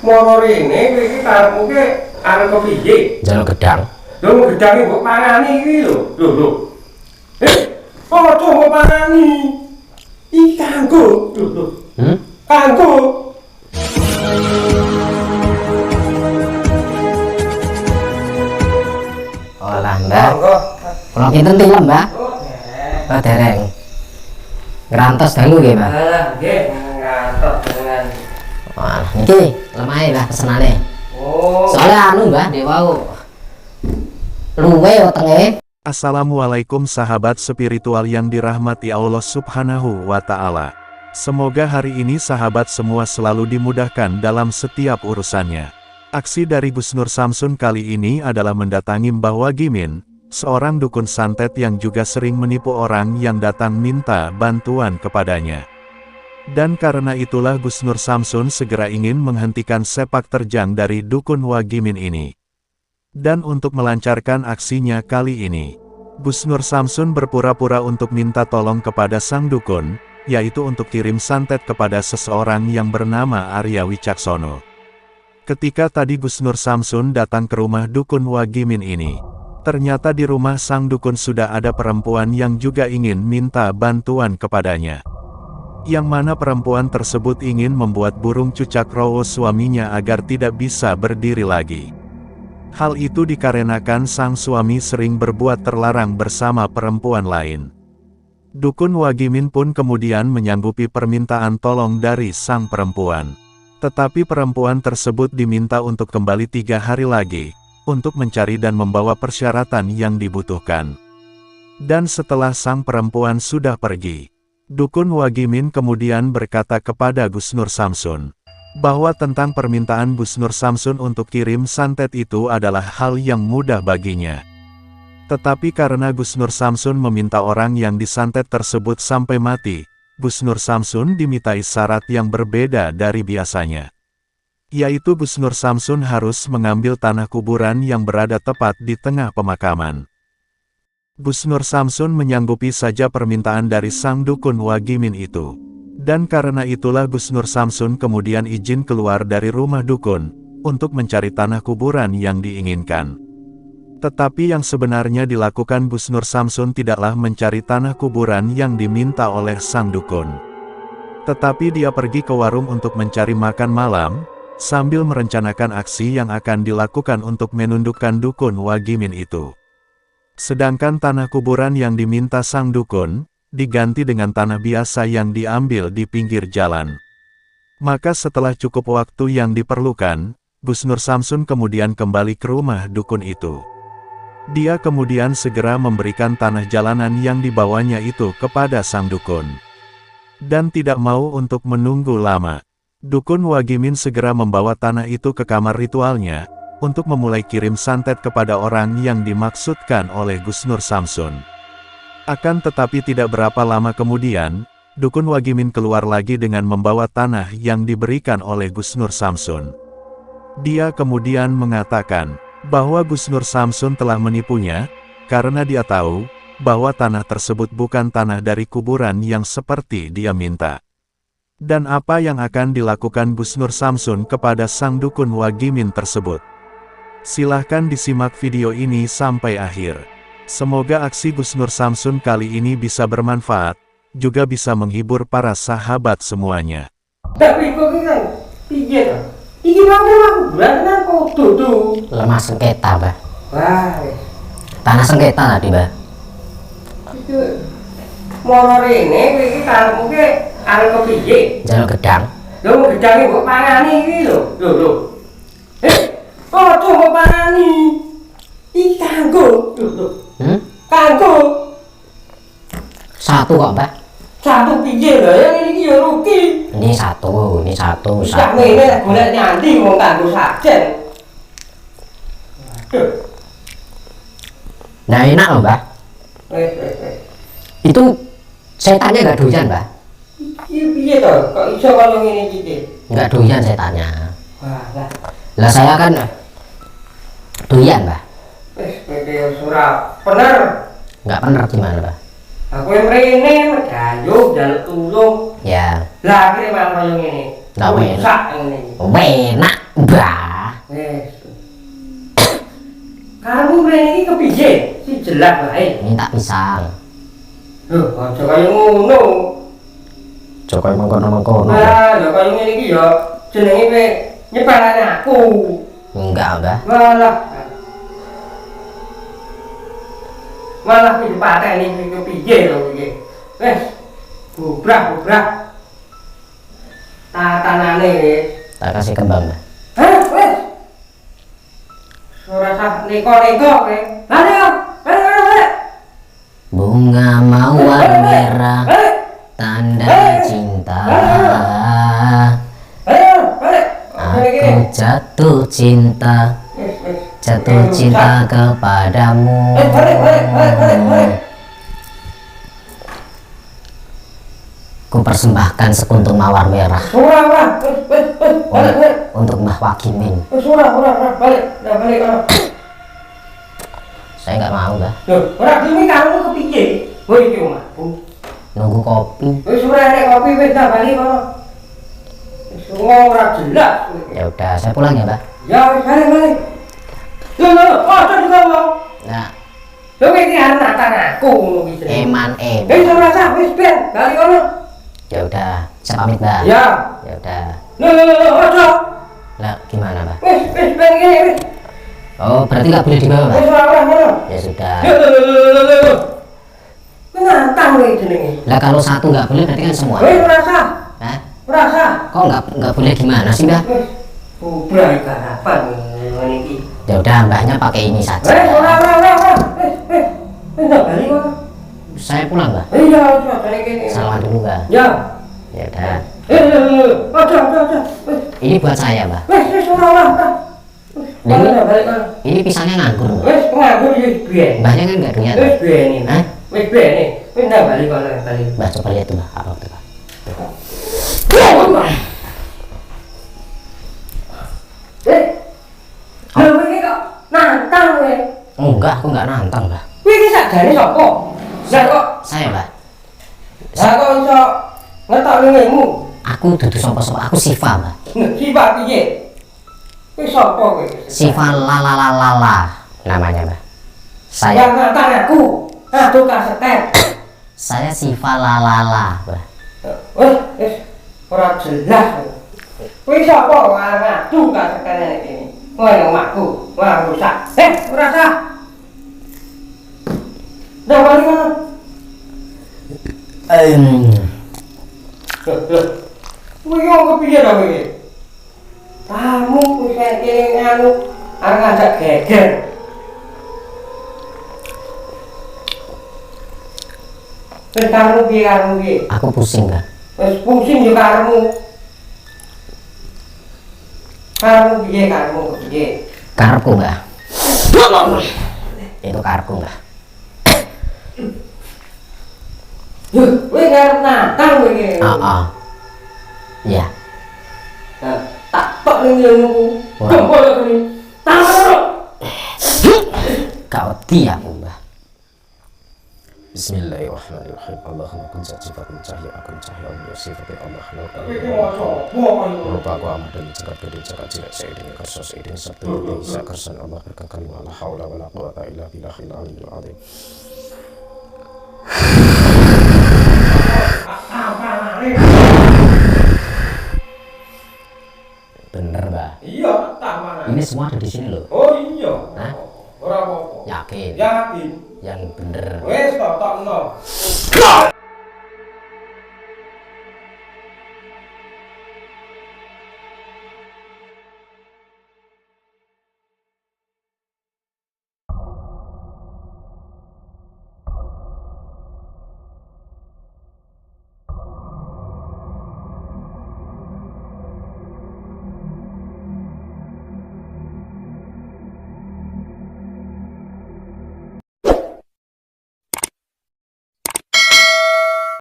Moro rene kowe iki karepmu ki arep kepiye? Njaluk gedang. Lho gedang iki mbok pangani iki lho. Lho. Ojo mbok pangani. Iki kanggo. Lho. Kanggo. Olah, Mbak. Kula kinten tilem, Mbak. Oh, dereng. Ngrantos dangu nggih, Mbak. Nggih, ngantos dengan. Wah, niki lemahe Mbah pesenane. Oh. Soalnya anu Mbah dewau luwe wetenge. Assalamualaikum sahabat spiritual yang dirahmati Allah Subhanahu wa Ta'ala. Semoga hari ini sahabat semua selalu dimudahkan dalam setiap urusannya. Aksi dari Gus Nur Samsun kali ini adalah mendatangi Mbah Wagimin, seorang dukun santet yang juga sering menipu orang yang datang minta bantuan kepadanya. Dan karena itulah Gus Nur Samsun segera ingin menghentikan sepak terjang dari dukun Wagimin ini. Dan untuk melancarkan aksinya kali ini, Gus Nur Samsun berpura-pura untuk minta tolong kepada sang dukun, yaitu untuk kirim santet kepada seseorang yang bernama Arya Wicaksono. Ketika tadi Gus Nur Samsun datang ke rumah dukun Wagimin ini, ternyata di rumah sang dukun sudah ada perempuan yang juga ingin minta bantuan kepadanya. Yang mana perempuan tersebut ingin membuat burung cucak rowo suaminya agar tidak bisa berdiri lagi. Hal itu dikarenakan sang suami sering berbuat terlarang bersama perempuan lain. Dukun Wagimin pun kemudian menyanggupi permintaan tolong dari sang perempuan. Tetapi perempuan tersebut diminta untuk kembali 3 hari lagi, untuk mencari dan membawa persyaratan yang dibutuhkan. Dan setelah sang perempuan sudah pergi, dukun Wagimin kemudian berkata kepada Gus Nur Samsun, bahwa tentang permintaan Gus Nur Samsun untuk kirim santet itu adalah hal yang mudah baginya. Tetapi karena Gus Nur Samsun meminta orang yang disantet tersebut sampai mati, Gus Nur Samsun dimintai syarat yang berbeda dari biasanya. Yaitu Gus Nur Samsun harus mengambil tanah kuburan yang berada tepat di tengah pemakaman. Gus Nur Samsun menyanggupi saja permintaan dari sang dukun Wagimin itu. Dan karena itulah Gus Nur Samsun kemudian izin keluar dari rumah dukun, untuk mencari tanah kuburan yang diinginkan. Tetapi yang sebenarnya dilakukan Gus Nur Samsun tidaklah mencari tanah kuburan yang diminta oleh sang dukun. Tetapi dia pergi ke warung untuk mencari makan malam, sambil merencanakan aksi yang akan dilakukan untuk menundukkan dukun Wagimin itu. Sedangkan tanah kuburan yang diminta sang dukun, diganti dengan tanah biasa yang diambil di pinggir jalan. Maka setelah cukup waktu yang diperlukan, Gus Nur Samsun kemudian kembali ke rumah dukun itu. Dia kemudian segera memberikan tanah jalanan yang dibawanya itu kepada sang dukun. Dan tidak mau untuk menunggu lama, dukun Wagimin segera membawa tanah itu ke kamar ritualnya, untuk memulai kirim santet kepada orang yang dimaksudkan oleh Gus Nur Samsun. Akan tetapi tidak berapa lama kemudian, dukun Wagimin keluar lagi dengan membawa tanah yang diberikan oleh Gus Nur Samsun. Dia kemudian mengatakan, bahwa Gus Nur Samsun telah menipunya, karena dia tahu, bahwa tanah tersebut bukan tanah dari kuburan yang seperti dia minta. Dan apa yang akan dilakukan Gus Nur Samsun kepada sang dukun Wagimin tersebut? Silahkan disimak video ini sampai akhir. Semoga aksi Gus Nur Samsun kali ini bisa bermanfaat, juga bisa menghibur para sahabat semuanya. Tapi kok kan piye to? Iki mau kuburan kan kudu. Lemah sengketa, Mbah. Wah. Tanah sengketa tadi, Mbah. Itu moro rene kowe iki karepmu ki arep kepiye? Njaluk gedang. Lho gedang iki mbok pangani iki lho. Lho. Ojo mbok pangani. Iki kanggo. Lho. Kanggo. Satu kok, Mbah. Satu piye lho, yang ini ya rugi. Ini satu. Sak ngene lek golek nyanti wong kanggo sajen. Nah enak loh, Mbah. Itu setannya nggak doyan, Mbah. Iki piye to? Kok iso kaya ngene iki? Nggak doyan setannya. Wah, lah. Lah saya kan doyan, Mbah. Kowe ora bener. Nggak bener gimana, Mbah? Aku mrene medayung njaluk tulung. Ya. Lah akhire malah kaya ngene. Nggak enak. Sak ngene iki. Enak. Bah. Wes. Kamu mrene iki kepiye? Si jelas wae. Minta pisang. Lho, aja kaya ngono. Jokowi mengkono-mengkono. Lah, ya kaya ngene iki ya jenenge kowe nyepelane aku. Enggak, Mbah. Malah iki pateni iki kepiye lho iki. Wes. Bubrah. Tatanane wis. Tak kasih kembang, Mbah. Hah, wes. Ora sah neko-neko kowe. Balik. Bunga mawar merah, tanda cinta. Aku jatuh cinta kepadamu. Ku persembahkan sekuntum mawar merah untuk Mbah Wakimin. Balik. Saya nggak mau, Mbah. Loh, ora gini kamu kepiye? Woi iki omahku. Nunggu kopi. Wis ora nek kopi wis dah bali kono. Wis ora jelas. Ya udah, saya pulang ya, Mbah. Ya wis balik. Loh, apa juga mau? Nah, Lho iki arep natang aku ngono iki. eman. Wis ora sah, wis ben bali kono. Ya udah, saya pamit, Mbah. Ya. Ya udah. Loh, aja. Lah, gimana, Mbah? Wis ben ngene wis. Oh, berarti nggak boleh dibawa, Mbah? Wis ora ngono. Ya sudah. Loh. Nantang kowe jenenge. Lah kalau satu nggak boleh berarti kan semua. Wis ora sah. Hah? Ora sah. Kok nggak boleh gimana sih, Mbah? Wis. Bubrah garapan ngene iki. Ya udah, Mbahnya pakai ini saja. Ora. Wis ndak bali kono. Saya pulang, Mbah. Iya, aja balik kene. Salaman dulu, Mbah. Ya. Ya udah. Aja. Wis. Ini buat saya, Mbah. Wis ora. Ini- Balik kono. Ini pisangnya nganggur, Mbah. Wis nganggur wis biyen. Mbahnya kan nggak punya. Wis biyen iki. Hah? Wis biyen iki. Wis ndak bali kono bali. Mbah, coba lihat tuh, Mbah. Apa itu, Mbah? Lho iki kok nantang kowe. Enggak, aku nggak nantang, Mbah. Kowe iki sakjane sapa? Lah kok Saya, Mbah. iso ngetokne ngemu? Aku dudu sapa-sapa. Aku Siva, Mbah. Sifat piye? Kowe sapa kowe? Siva lalalala namanya, Mbah. Saya Yang nantang aku. Aduh kasetet. saya Siva lalala, Mbah. Wis ora jelas. Kowe sapa ngadu kasetet iki? Kowe omahku, wah rusak. Ora sah. Dah balik kono. Kowe yo kepiye ta kowe? Kamu wis kene anu arep ngajak geger. Wis kamu piye? Aku pusing, Mbah. Wis pusing yo karemu. Karemu piye? Karepku, Mbah. Itu karepku, Mbah. Kowe karep nantang kowe iki. Iya. Tak tok ning ngene. Wah. Jempol kene. Tangan. Kau aku, Mbah. Bismillahirrahmanirrahim. Allahumma kun sifatun cahya akan cahya Allah sifat Allah Iki wae. rupa aku amat dan cekat gede cekat cilik saya dengan kasus ini sabtu ini saya kersan Allah berkakali wala haula wala quwata illa billahil aliyil azim. Bener, Mbah. Iya, tak mana. Ini semua ada di sini loh. Oh iya. Hah? Ora apa-apa. Yakin? Yakin. Yang bener. Wes tok tokno.